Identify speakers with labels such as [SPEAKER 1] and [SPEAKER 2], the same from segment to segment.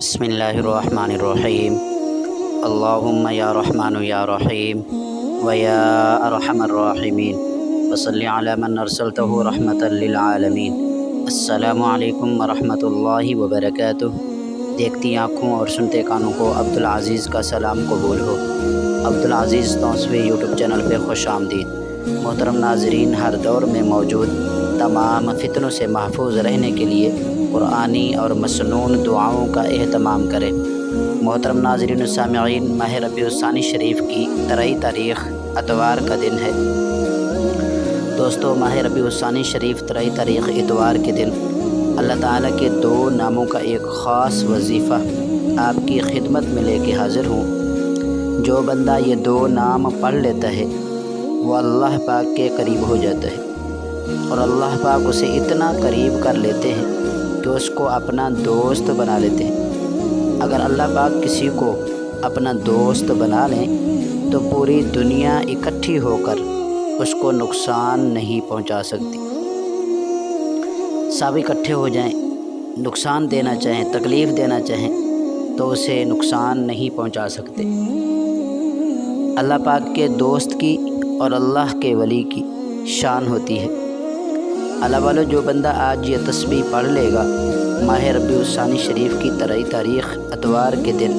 [SPEAKER 1] بسم اللہ الرحمن الرحیم اللہم یا رحمن یا رحیم ویا ارحم الراحمین وصلی علی من ارسلتہ رحمتا للعالمین۔ السلام علیکم ورحمۃ اللہ وبرکاتہ۔ دیکھتی آنکھوں اور سنتے کانوں کو عبدالعزیز کا سلام قبول ہو۔ عبدالعزیز توسوی یوٹیوب چینل پہ خوش آمدید۔ محترم ناظرین، ہر دور میں موجود تمام فتنوں سے محفوظ رہنے کے لیے قرآنی اور مسنون دعاؤں کا اہتمام کریں۔ محترم ناظرین و سامعین، ماہ ربیع الثانی شریف کی 23 تاریخ اتوار کا دن ہے۔ دوستو، ماہ ربیع الثانی شریف 23 تاریخ اتوار کے دن اللہ تعالیٰ کے 2 ناموں کا ایک خاص وظیفہ آپ کی خدمت میں لے کے حاضر ہوں۔ جو بندہ یہ 2 نام پڑھ لیتا ہے وہ اللہ پاک کے قریب ہو جاتا ہے، اور اللہ پاک اسے اتنا قریب کر لیتے ہیں کہ اس کو اپنا دوست بنا لیتے ہیں۔ اگر اللہ پاک کسی کو اپنا دوست بنا لیں تو پوری دنیا اکٹھی ہو کر اس کو نقصان نہیں پہنچا سکتی۔ سب اکٹھے ہو جائیں، نقصان دینا چاہیں، تکلیف دینا چاہیں تو اسے نقصان نہیں پہنچا سکتے۔ اللہ پاک کے دوست کی اور اللہ کے ولی کی شان ہوتی ہے۔ اللہ والو، جو بندہ آج یہ تسبیح پڑھ لے گا ماہ ربیع الثانی شریف کی 23 تاریخ اتوار کے دن،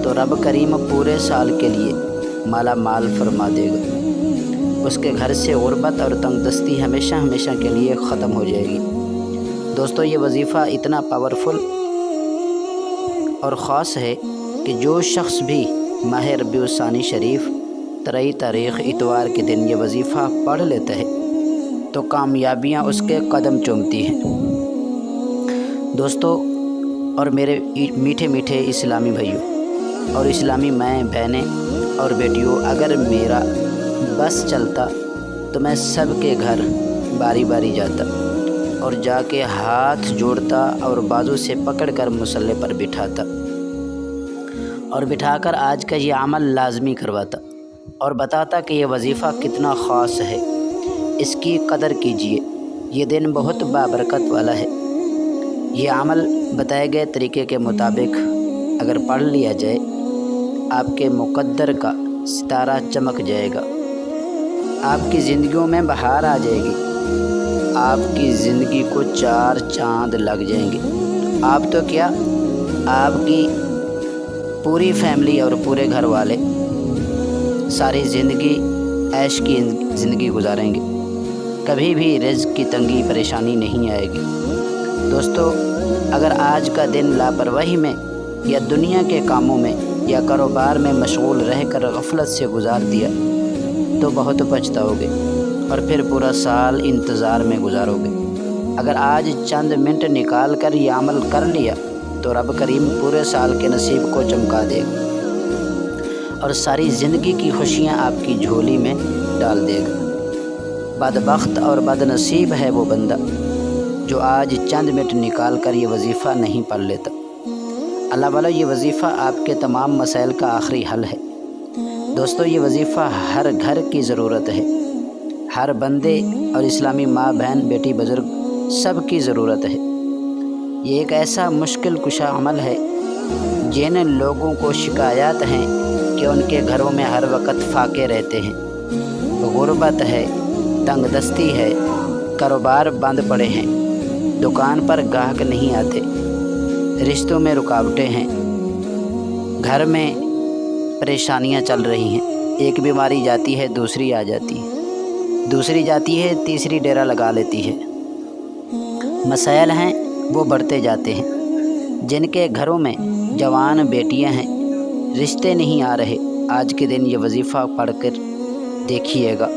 [SPEAKER 1] تو رب کریم پورے سال کے لیے مالا مال فرما دے گا۔ اس کے گھر سے غربت اور تنگ دستی ہمیشہ ہمیشہ کے لیے ختم ہو جائے گی۔ دوستو، یہ وظیفہ اتنا پاورفل اور خاص ہے کہ جو شخص بھی ماہ ربیع الثانی شریف 23 تاریخ اتوار کے دن یہ وظیفہ پڑھ لیتا ہے تو کامیابیاں اس کے قدم چومتی ہیں۔ دوستو اور میرے میٹھے میٹھے اسلامی بھائیوں اور اسلامی مائیں بہنیں اور بیٹیوں، اگر میرا بس چلتا تو میں سب کے گھر باری باری جاتا اور جا کے ہاتھ جوڑتا اور بازو سے پکڑ کر مصلی پر بٹھاتا اور بٹھا کر آج کا یہ عمل لازمی کرواتا اور بتاتا کہ یہ وظیفہ کتنا خاص ہے، اس کی قدر کیجیے، یہ دن بہت بابرکت والا ہے۔ یہ عمل بتائے گئے طریقے کے مطابق اگر پڑھ لیا جائے، آپ کے مقدر کا ستارہ چمک جائے گا، آپ کی زندگیوں میں بہار آ جائے گی، آپ کی زندگی کو 4 چاند لگ جائیں گے۔ آپ تو کیا، آپ کی پوری فیملی اور پورے گھر والے ساری زندگی عیش کی زندگی گزاریں گے، کبھی بھی رزق کی تنگی پریشانی نہیں آئے گی۔ دوستو، اگر آج کا دن لاپرواہی میں یا دنیا کے کاموں میں یا کاروبار میں مشغول رہ کر غفلت سے گزار دیا تو بہت پچھتاؤ گے اور پھر پورا سال انتظار میں گزارو گے۔ اگر آج چند منٹ نکال کر یہ عمل کر لیا تو رب کریم پورے سال کے نصیب کو چمکا دے گا اور ساری زندگی کی خوشیاں آپ کی جھولی میں ڈال دے گا۔ بدبخت اور بد نصیب ہے وہ بندہ جو آج چند منٹ نکال کر یہ وظیفہ نہیں پڑھ لیتا۔ اللہ والا، یہ وظیفہ آپ کے تمام مسائل کا آخری حل ہے۔ دوستو، یہ وظیفہ ہر گھر کی ضرورت ہے، ہر بندے اور اسلامی ماں بہن بیٹی بزرگ سب کی ضرورت ہے۔ یہ ایک ایسا مشکل کشا عمل ہے جن لوگوں کو شکایات ہیں کہ ان کے گھروں میں ہر وقت فاقے رہتے ہیں، غربت ہے، تنگ دستی ہے، کاروبار بند پڑے ہیں، دکان پر گاہک نہیں آتے، رشتوں میں رکاوٹیں ہیں، گھر میں پریشانیاں چل رہی ہیں، ایک بیماری جاتی ہے دوسری آ جاتی ہے، دوسری جاتی ہے تیسری ڈیرا لگا لیتی ہے، مسائل ہیں وہ بڑھتے جاتے ہیں۔ جن کے گھروں میں جوان بیٹیاں ہیں، رشتے نہیں آ رہے، آج کے دن یہ وظیفہ پڑھ کر دیکھیے گا،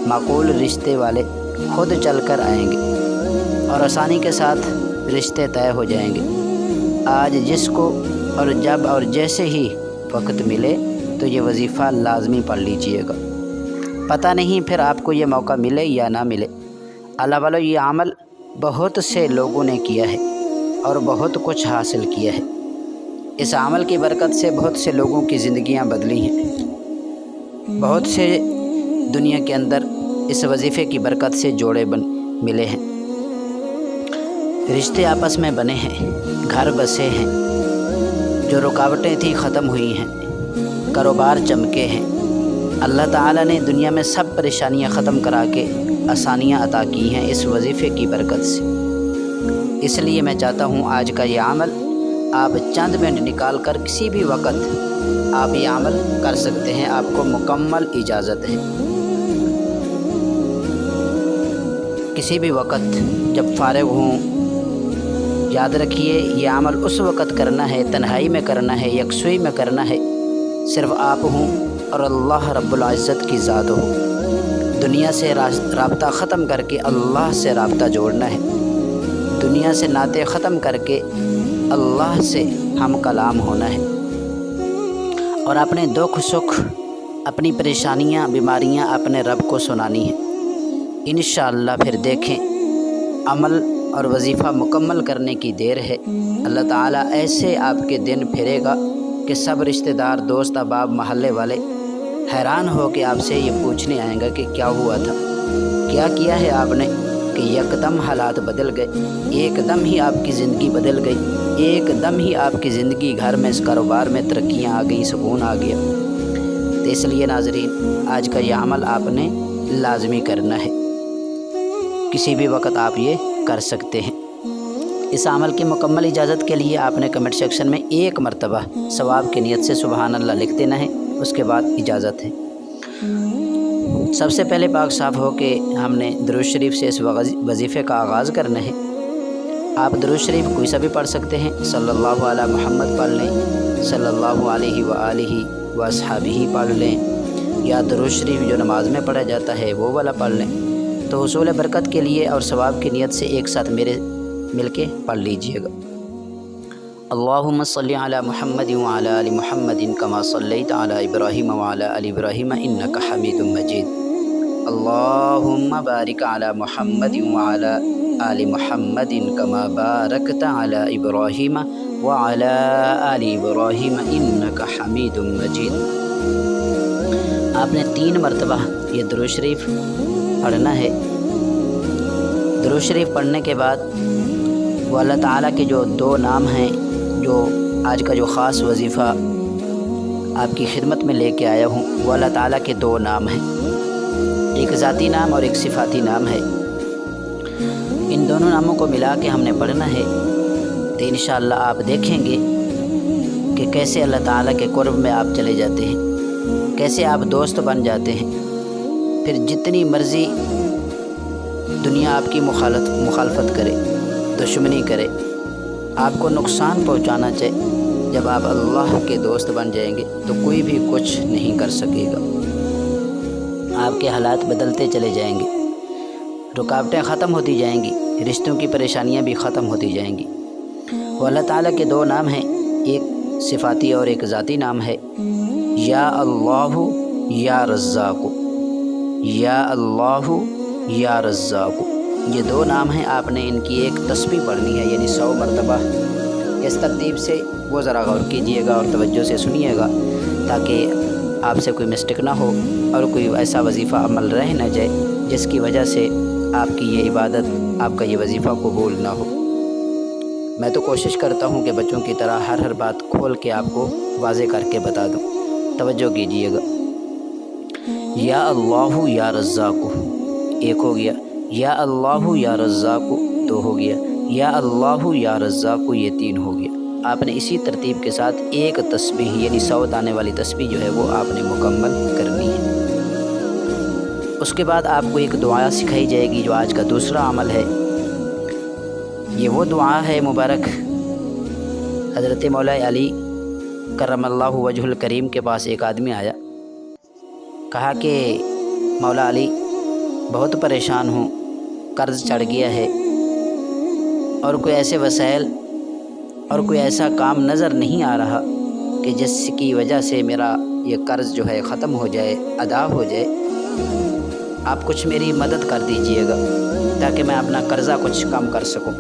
[SPEAKER 1] معقول رشتے والے خود چل کر آئیں گے اور آسانی کے ساتھ رشتے طے ہو جائیں گے۔ آج جس کو اور جب اور جیسے ہی وقت ملے تو یہ وظیفہ لازمی پڑھ لیجئے گا، پتہ نہیں پھر آپ کو یہ موقع ملے یا نہ ملے۔ اللہ والو، یہ عمل بہت سے لوگوں نے کیا ہے اور بہت کچھ حاصل کیا ہے۔ اس عمل کی برکت سے بہت سے لوگوں کی زندگیاں بدلی ہیں، بہت سے دنیا کے اندر اس وظیفے کی برکت سے جوڑے ملے ہیں، رشتے آپس میں بنے ہیں، گھر بسے ہیں، جو رکاوٹیں تھیں ختم ہوئی ہیں، کاروبار چمکے ہیں۔ اللہ تعالیٰ نے دنیا میں سب پریشانیاں ختم کرا کے آسانیاں عطا کی ہیں اس وظیفے کی برکت سے۔ اس لیے میں چاہتا ہوں آج کا یہ عمل آپ چند منٹ نکال کر کسی بھی وقت آپ یہ عمل کر سکتے ہیں، آپ کو مکمل اجازت ہے۔ کسی بھی وقت جب فارغ ہوں، یاد رکھیے یہ عمل اس وقت کرنا ہے، تنہائی میں کرنا ہے، یکسوئی میں کرنا ہے، صرف آپ ہوں اور اللہ رب العزت کی ذات ہو۔ دنیا سے رابطہ ختم کر کے اللہ سے رابطہ جوڑنا ہے، دنیا سے ناطے ختم کر کے اللہ سے ہم کلام ہونا ہے، اور اپنے دکھ سکھ، اپنی پریشانیاں بیماریاں اپنے رب کو سنانی ہیں۔ انشاءاللہ پھر دیکھیں عمل اور وظیفہ مکمل کرنے کی دیر ہے۔ اللہ تعالیٰ ایسے آپ کے دن پھیرے گا کہ سب رشتہ دار، دوست احباب، محلے والے حیران ہو کے آپ سے یہ پوچھنے آئیں گا کہ کیا ہوا تھا، کیا کیا ہے آپ نے، کہ یک دم حالات بدل گئے، ایک دم ہی آپ کی زندگی بدل گئی، ایک دم ہی آپ کی زندگی، گھر میں، اس کاروبار میں ترقیاں آ گئی، سکون آ گیا۔ تو اس لیے ناظرین آج کا یہ عمل آپ نے لازمی کرنا ہے، کسی بھی وقت آپ یہ کر سکتے ہیں۔ اس عمل کی مکمل اجازت کے لیے آپ نے کمنٹ سیکشن میں ایک مرتبہ ثواب کی نیت سے سبحان اللہ لکھ دینا ہے، اس کے بعد اجازت ہے۔ سب سے پہلے پاک صاف ہو کے ہم نے درود شریف سے اس وظیفے کا آغاز کرنا ہے۔ آپ درود شریف کوئی سا بھی پڑھ سکتے ہیں، صلی اللہ علی محمد پڑھ لیں، صلی اللہ علیہ وآلہ واصحابہ پڑھ لیں، یا درود شریف جو نماز میں پڑھا جاتا ہے وہ والا پڑھ لیں۔ تو حصول برکت کے لیے اور ثواب کی نیت سے ایک ساتھ میرے مل کے پڑھ لیجئے گا۔ اللہم صلی علی محمد وعلی آل محمد کما صلیت علی ابراہیم وعلی آل ابراہیم انک حمید مجید۔ اللہم بارک علی محمد وعلی آل محمد کما بارکت علی ابراہیم وعلی آل ابراہیم انک حمید مجید۔ آپ نے 3 مرتبہ یہ درود شریف پڑھنا ہے۔ درود شریف پڑھنے کے بعد وہ اللہ تعالیٰ کے جو 2 نام ہیں، جو آج کا جو خاص وظیفہ آپ کی خدمت میں لے کے آیا ہوں، وہ اللہ تعالیٰ کے 2 نام ہیں، ایک ذاتی نام اور ایک صفاتی نام ہے۔ ان دونوں ناموں کو ملا کے ہم نے پڑھنا ہے، تو انشاءاللہ آپ دیکھیں گے کہ کیسے اللہ تعالیٰ کے قرب میں آپ چلے جاتے ہیں، کیسے آپ دوست بن جاتے ہیں۔ پھر جتنی مرضی دنیا آپ کی مخالفت کرے، دشمنی کرے، آپ کو نقصان پہنچانا چاہے، جب آپ اللہ کے دوست بن جائیں گے تو کوئی بھی کچھ نہیں کر سکے گا۔ آپ کے حالات بدلتے چلے جائیں گے، رکاوٹیں ختم ہوتی جائیں گی، رشتوں کی پریشانیاں بھی ختم ہوتی جائیں گی۔ وہ اللہ تعالیٰ کے 2 نام ہیں، ایک صفاتی اور ایک ذاتی نام ہے، یا اللہ یا رزاق، یا اللہ یا رزاق۔ یہ 2 نام ہیں، آپ نے ان کی ایک تسبیح پڑھنی ہے، یعنی 100 مرتبہ۔ اس ترتیب سے وہ ذرا غور کیجئے گا اور توجہ سے سنیے گا، تاکہ آپ سے کوئی مسٹیک نہ ہو اور کوئی ایسا وظیفہ عمل رہ نہ جائے جس کی وجہ سے آپ کی یہ عبادت، آپ کا یہ وظیفہ قبول نہ ہو۔ میں تو کوشش کرتا ہوں کہ بچوں کی طرح ہر بات کھول کے آپ کو واضح کر کے بتا دوں، توجہ کیجئے گا۔ یا اللہ یا رزاق ایک ہو گیا، یا اللہ یا رزاق 2 ہو گیا، یا اللہ یا رزاق یہ 3 ہو گیا۔ آپ نے اسی ترتیب کے ساتھ ایک تسبیح، یعنی 100 دانے والی تسبیح جو ہے وہ آپ نے مکمل کرنی ہے۔ اس کے بعد آپ کو ایک دعا سکھائی جائے گی، جو آج کا دوسرا عمل ہے۔ یہ وہ دعا ہے مبارک، حضرت مولا علی کرم اللہ وجہ الکریم کے پاس ایک آدمی آیا، کہا کہ مولا علی بہت پریشان ہوں، قرض چڑھ گیا ہے، اور کوئی ایسے وسائل اور کوئی ایسا کام نظر نہیں آ رہا کہ جس کی وجہ سے میرا یہ قرض جو ہے ختم ہو جائے، ادا ہو جائے۔ آپ کچھ میری مدد کر دیجئے گا تاکہ میں اپنا قرضہ کچھ کم کر سکوں۔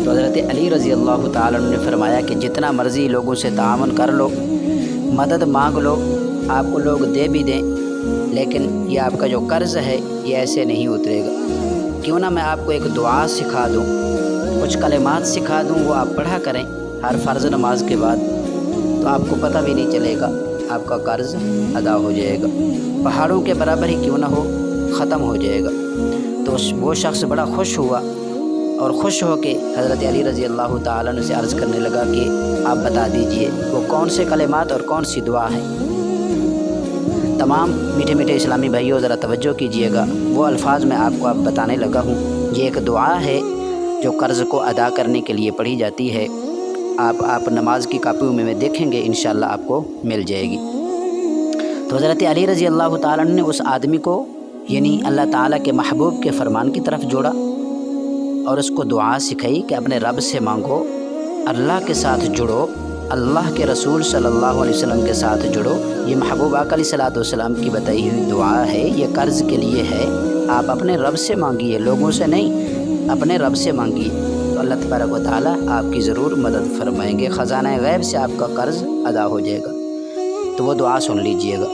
[SPEAKER 1] تو حضرت علی رضی اللہ تعالیٰ عنہ نے فرمایا کہ جتنا مرضی لوگوں سے تعاون کر لو، مدد مانگ لو، آپ کو لوگ دے بھی دیں، لیکن یہ آپ کا جو قرض ہے یہ ایسے نہیں اترے گا۔ کیوں نہ میں آپ کو ایک دعا سکھا دوں، کچھ کلمات سکھا دوں، وہ آپ پڑھا کریں، ہر فرض نماز کے بعد، تو آپ کو پتہ بھی نہیں چلے گا، آپ کا قرض ادا ہو جائے گا، پہاڑوں کے برابر ہی کیوں نہ ہو، ختم ہو جائے گا۔ تو وہ شخص بڑا خوش ہوا اور خوش ہو کے حضرت علی رضی اللہ تعالیٰ عنہ سے عرض کرنے لگا کہ آپ بتا دیجئے وہ کون سے کلمات اور کون سی دعا ہے۔ تمام میٹھے میٹھے اسلامی بھائیوں ذرا توجہ کیجئے گا، وہ الفاظ میں آپ کو اب بتانے لگا ہوں۔ یہ ایک دعا ہے جو قرض کو ادا کرنے کے لیے پڑھی جاتی ہے۔ آپ نماز کی کاپیوں میں دیکھیں گے، انشاءاللہ آپ کو مل جائے گی۔ تو حضرت علی رضی اللہ تعالیٰ عنہ نے اس آدمی کو یعنی اللہ تعالیٰ کے محبوب کے فرمان کی طرف جوڑا اور اس کو دعا سکھائی کہ اپنے رب سے مانگو، اللہ کے ساتھ جڑو، اللہ کے رسول صلی اللہ علیہ وسلم کے ساتھ جڑو۔ یہ محبوب آقا علیہ الصلوۃ والسلام کی بتائی ہوئی دعا ہے، یہ قرض کے لیے ہے۔ آپ اپنے رب سے مانگیے، لوگوں سے نہیں، اپنے رب سے مانگیے، تو اللہ تبارک و تعالیٰ آپ کی ضرور مدد فرمائیں گے، خزانہ غیب سے آپ کا قرض ادا ہو جائے گا۔ تو وہ دعا سن لیجئے گا،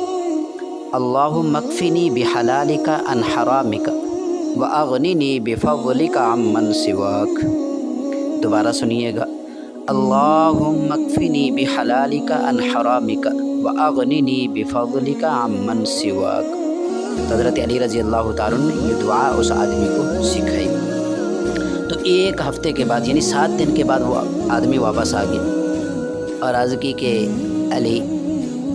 [SPEAKER 1] اللہم اکفنی بحلالک عن حرامک واغننی بفضلک عمن سواک۔ دوبارہ سنیے گا، اللہم اکفنی بحلالک عن حرامک واغننی بفضلک عمن سواک۔ تو حضرت علی رضی اللہ تعالیٰ نے یہ دعا اس آدمی کو سکھائی۔ تو ایک ہفتے کے بعد یعنی 7 دن کے بعد وہ آدمی واپس آ گیا اور عرض کی کہ علی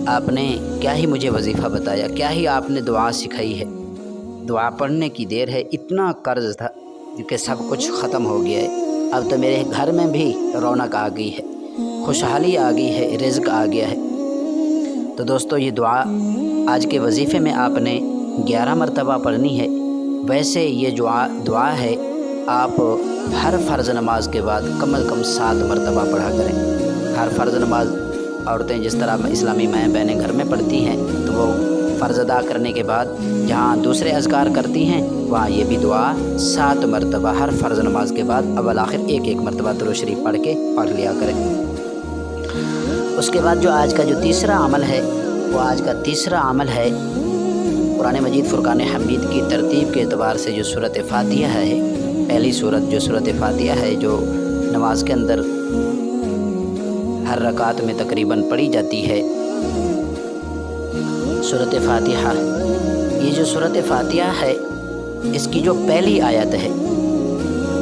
[SPEAKER 1] آپ نے کیا ہی مجھے وظیفہ بتایا، کیا ہی آپ نے دعا سکھائی ہے، دعا پڑھنے کی دیر ہے، اتنا قرض تھا کہ سب کچھ ختم ہو گیا ہے، اب تو میرے گھر میں بھی رونق آ گئی ہے، خوشحالی آ گئی ہے، رزق آ گیا ہے۔ تو دوستو یہ دعا آج کے وظیفے میں آپ نے 11 مرتبہ پڑھنی ہے۔ ویسے یہ دعا ہے آپ ہر فرض نماز کے بعد کم از کم 7 مرتبہ پڑھا کریں۔ ہر فرض نماز عورتیں جس طرح اسلامی مائیں بہنیں گھر میں پڑھتی ہیں، تو وہ فرض ادا کرنے کے بعد جہاں دوسرے اذکار کرتی ہیں وہاں یہ بھی دعا 7 مرتبہ ہر فرض نماز کے بعد اول آخر ایک مرتبہ درود شریف پڑھ کے پڑھ لیا کریں۔ اس کے بعد جو آج کا جو تیسرا عمل ہے، وہ آج کا تیسرا عمل ہے قرآن مجید فرقان حمید کی ترتیب کے اعتبار سے جو سورۃ فاتحہ ہے، پہلی سورت جو سورۃ فاتحہ ہے، جو نماز کے اندر ہر رکعت میں تقریباً پڑھی جاتی ہے، سورۃ فاتحہ۔ یہ جو سورۃ فاتحہ ہے، اس کی جو پہلی آیت ہے،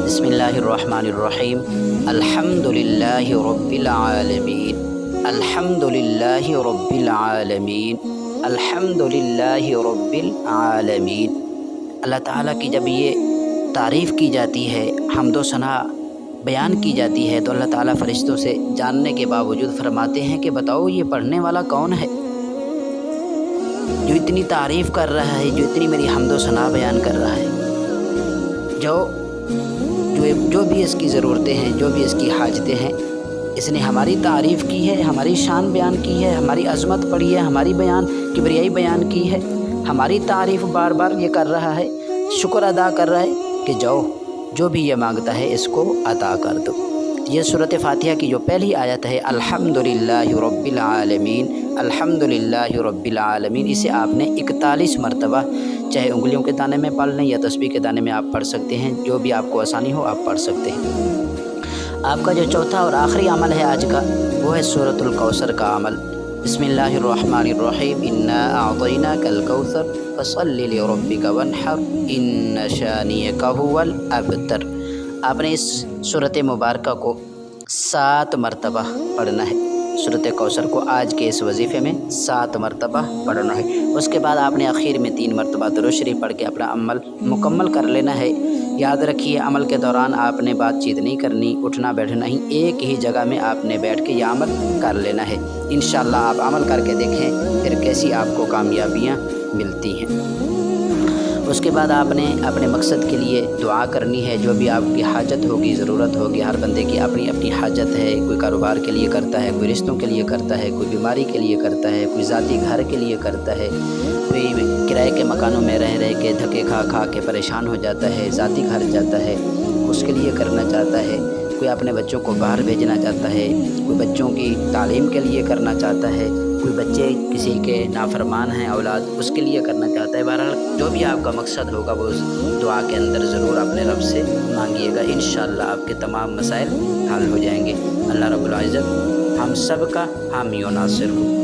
[SPEAKER 1] بسم اللہ الرحمن الرحیم، الحمد للہ رب العالمین، الحمد للہ رب العالمین، الحمد للہ رب العالمین۔ اللہ تعالیٰ کی جب یہ تعریف کی جاتی ہے، حمد و ثنا بیان کی جاتی ہے، تو اللہ تعالیٰ فرشتوں سے جاننے کے باوجود فرماتے ہیں کہ بتاؤ یہ پڑھنے والا کون ہے جو اتنی تعریف کر رہا ہے، جو اتنی میری حمد و ثنا بیان کر رہا ہے، جو بھی اس کی ضرورتیں ہیں، جو بھی اس کی حاجتیں ہیں، اس نے ہماری تعریف کی ہے، ہماری شان بیان کی ہے، ہماری عظمت پڑھی ہے، ہماری کبریائی بیان کی ہے، ہماری تعریف بار بار یہ کر رہا ہے، شکر ادا کر رہا ہے کہ جاؤ جو بھی یہ مانگتا ہے اس کو عطا کر دو۔ یہ سورۃ فاتحہ کی جو پہلی آیت ہے، الحمد للہ رب العالمین، الحمد للہ رب العالمین، اسے آپ نے 41 مرتبہ چاہے انگلیوں کے دانے میں پڑھ لیں یا تسبیح کے دانے میں آپ پڑھ سکتے ہیں، جو بھی آپ کو آسانی ہو آپ پڑھ سکتے ہیں۔ آپ کا جو چوتھا اور آخری عمل ہے آج کا، وہ ہے سورۃ الکوثر کا عمل۔ بسم اللہ الرحمن الرحیم، انا اعطیناک الکوثر فصل لربک وانحر ان شانئک ھو الابتر۔ آپ نے اس سورۃ مبارکہ کو 7 مرتبہ پڑھنا ہے، سورۃ کوثر کو آج کے اس وظیفے میں 7 مرتبہ پڑھنا ہے۔ اس کے بعد آپ نے آخر میں 3 مرتبہ درود شریف پڑھ کے اپنا عمل مکمل کر لینا ہے۔ یاد رکھیے عمل کے دوران آپ نے بات چیت نہیں کرنی، اٹھنا بیٹھنا ہی، ایک ہی جگہ میں آپ نے بیٹھ کے یہ عمل کر لینا ہے۔ انشاءاللہ آپ عمل کر کے دیکھیں پھر کیسی آپ کو کامیابیاں ملتی ہیں۔ اس کے بعد آپ نے اپنے مقصد کے لیے دعا کرنی ہے، جو بھی آپ کی حاجت ہوگی، ضرورت ہوگی، ہر بندے کی اپنی اپنی حاجت ہے، کوئی کاروبار کے لیے کرتا ہے، کوئی رشتوں کے لیے کرتا ہے، کوئی بیماری کے لیے کرتا ہے، کوئی ذاتی گھر کے لیے کرتا ہے، کوئی کرائے کے مکانوں میں رہ کے دھکے کھا کے پریشان ہو جاتا ہے، ذاتی گھر جاتا ہے، اس کے لیے کرنا چاہتا ہے، کوئی اپنے بچوں کو باہر بھیجنا چاہتا ہے، کوئی بچوں کی تعلیم کے لیے کرنا چاہتا ہے، کوئی بچے کسی کے نافرمان ہیں اولاد اس کے لیے کرنا چاہتا ہے۔ بہرحال جو بھی آپ کا مقصد ہوگا وہ اس دعا کے اندر ضرور اپنے رب سے مانگیے گا، انشاءاللہ آپ کے تمام مسائل حل ہو جائیں گے۔ اللہ رب العزت ہم سب کا حامی و ناصر ہو۔